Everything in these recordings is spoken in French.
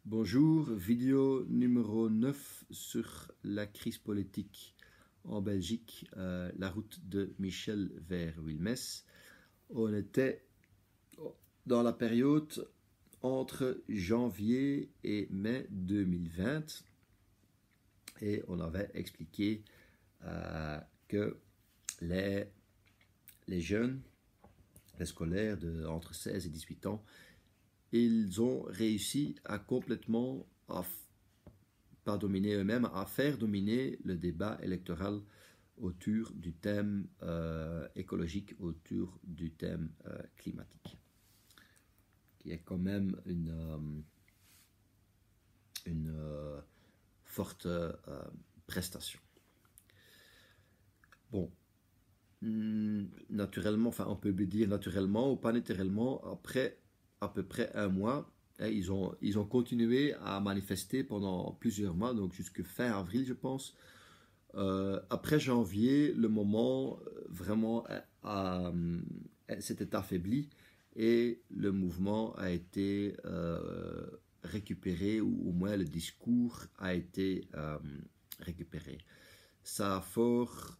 Bonjour, vidéo numéro 9 sur la crise politique en Belgique, la route de Michel vers Wilmès. On était dans la période entre janvier et mai 2020 et on avait expliqué que les jeunes, les scolaires entre 16 et 18 ans, ils ont réussi à complètement, pas dominer eux-mêmes, à faire dominer le débat électoral autour du thème écologique, autour du thème climatique, qui est quand même une forte prestation. Bon, naturellement, enfin on peut dire naturellement ou pas naturellement, après à peu près un mois, ils ont continué à manifester pendant plusieurs mois, donc jusqu'à fin avril je pense. Après janvier, le moment vraiment s'était affaibli et le mouvement a été récupéré, ou au moins le discours a été récupéré. Ça a fort...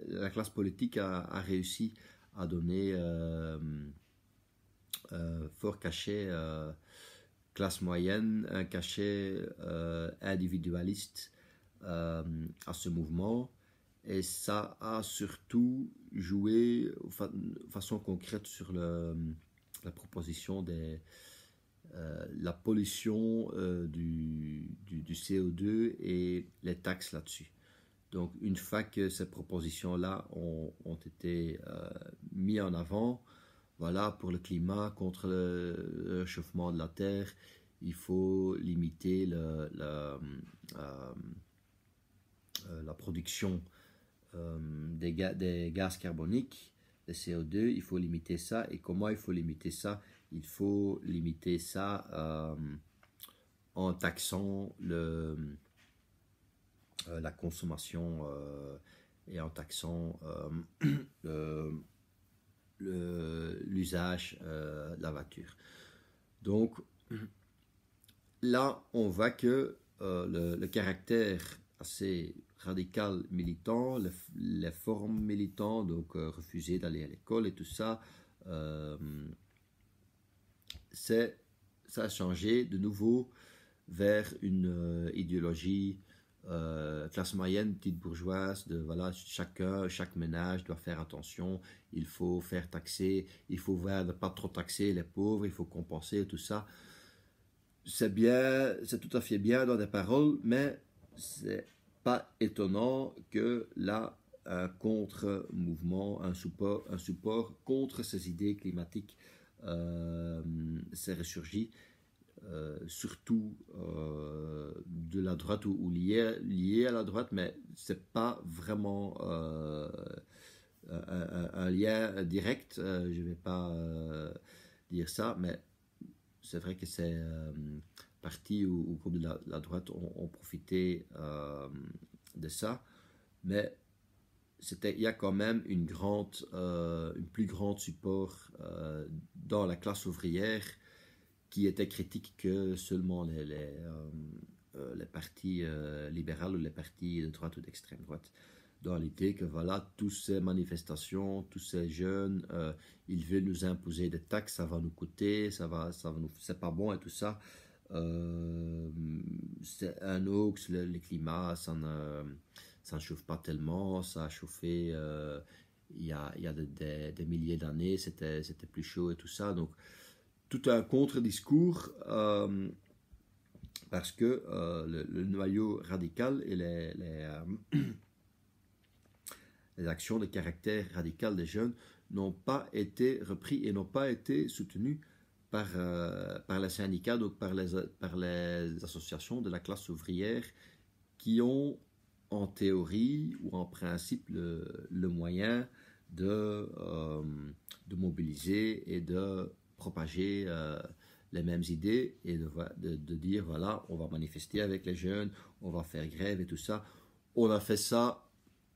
la classe politique a réussi à donner fort cachet classe moyenne, un cachet individualiste à ce mouvement, et ça a surtout joué de façon concrète sur la proposition la pollution du CO2 et les taxes là-dessus. Donc une fois que ces propositions-là ont été mises en avant, voilà, pour le climat, contre le réchauffement de la Terre, il faut limiter la production des gaz carboniques, des CO2, il faut limiter ça. Et comment il faut limiter ça? Il faut limiter ça en taxant la consommation et en taxant l'usage de la voiture. Donc là, on voit que le caractère assez radical militant, les formes militantes, donc refuser d'aller à l'école et tout ça, ça a changé de nouveau vers une idéologie classe moyenne, petite bourgeoise, de voilà, chaque ménage doit faire attention, il faut faire taxer, il faut ne pas trop taxer les pauvres, il faut compenser tout ça. C'est bien, c'est tout à fait bien dans des paroles, mais c'est pas étonnant que là, un contre-mouvement, un support contre ces idées climatiques s'est ressurgi. Surtout de la droite ou lié à la droite, mais c'est pas vraiment un lien direct. Je vais pas dire ça, mais c'est vrai que c'est partis ou groupes de la droite ont profité de ça, mais il y a quand même une plus grande support dans la classe ouvrière qui était critique que seulement les partis libéraux ou les partis de droite ou d'extrême droite. Dans l'idée que voilà, toutes ces manifestations, tous ces jeunes, ils veulent nous imposer des taxes, ça va nous coûter, c'est pas bon et tout ça. C'est un hoax, le climat, ça ne chauffe pas tellement, ça a chauffé il y a des milliers d'années, c'était plus chaud et tout ça. Donc tout un contre-discours parce que le noyau radical et les actions de caractère radical des jeunes n'ont pas été repris et n'ont pas été soutenus par les syndicats, donc par les associations de la classe ouvrière qui ont en théorie ou en principe le moyen de mobiliser et de propager les mêmes idées et de dire voilà, on va manifester avec les jeunes, on va faire grève et tout ça. On a fait ça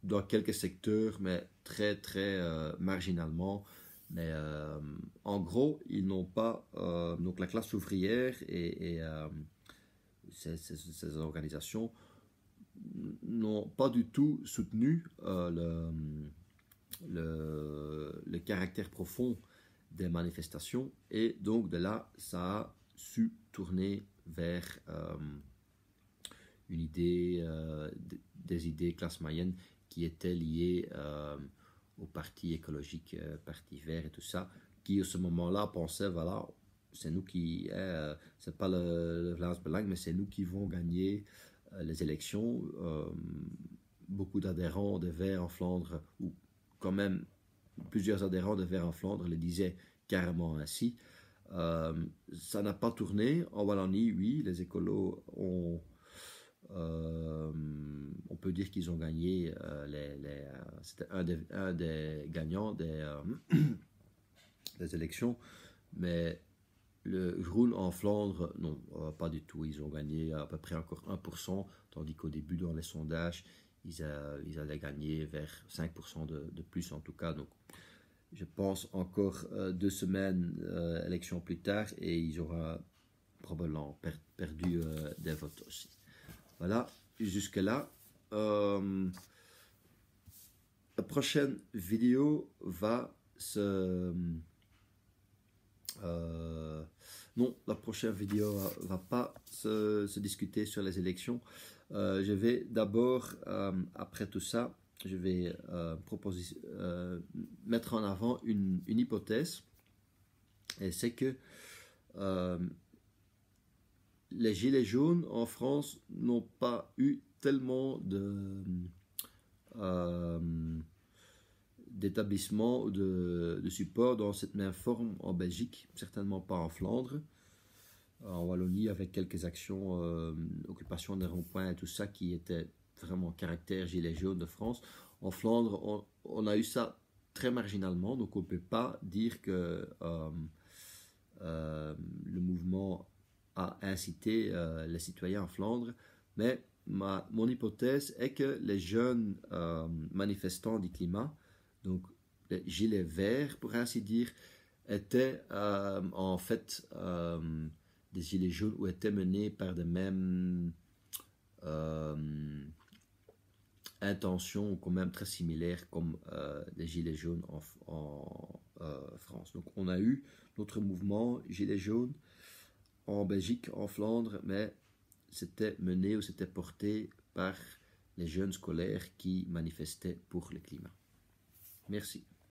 dans quelques secteurs, mais très très marginalement. Mais en gros, ils n'ont pas, donc la classe ouvrière et ces organisations n'ont pas du tout soutenu le caractère profond des manifestations, et donc de là, ça a su tourner vers une idée, des idées classe moyenne qui étaient liées au parti écologique, parti vert et tout ça, qui à ce moment-là pensaient, voilà, c'est nous qui, c'est pas le Vlaams Belang, mais c'est nous qui vont gagner les élections. Beaucoup d'adhérents des Verts en Flandre, ou quand même plusieurs adhérents des Verts en Flandre le disaient carrément ainsi. Ça n'a pas tourné. En Wallonie, oui, les écolos ont... on peut dire qu'ils ont gagné. C'était un des gagnants des élections. Mais le Groen en Flandre, non, pas du tout. Ils ont gagné à peu près encore 1%, tandis qu'au début, dans les sondages, ils allaient gagner vers 5% de plus en tout cas. Donc, je pense encore 2 semaines, élections plus tard, et ils auront probablement perdu des votes aussi. Voilà, jusque-là. La prochaine vidéo va se... non, la prochaine vidéo va pas se discuter sur les élections. Je vais d'abord, après tout ça, je vais mettre en avant une hypothèse, et c'est que les gilets jaunes en France n'ont pas eu tellement d'établissements ou de support dans cette même forme en Belgique, certainement pas en Flandre. En Wallonie, avec quelques actions, occupation des ronds-points et tout ça, qui étaient vraiment caractère gilet jaune de France. En Flandre, on a eu ça très marginalement, donc on ne peut pas dire que le mouvement a incité les citoyens en Flandre, mais mon hypothèse est que les jeunes manifestants du climat, donc les gilets verts pour ainsi dire, étaient en fait des gilets jaunes ou étaient menés par des mêmes intentions, ou quand même très similaires comme les gilets jaunes en France. Donc on a eu notre mouvement gilets jaunes en Belgique, en Flandre, mais c'était mené ou c'était porté par les jeunes scolaires qui manifestaient pour le climat. Merci.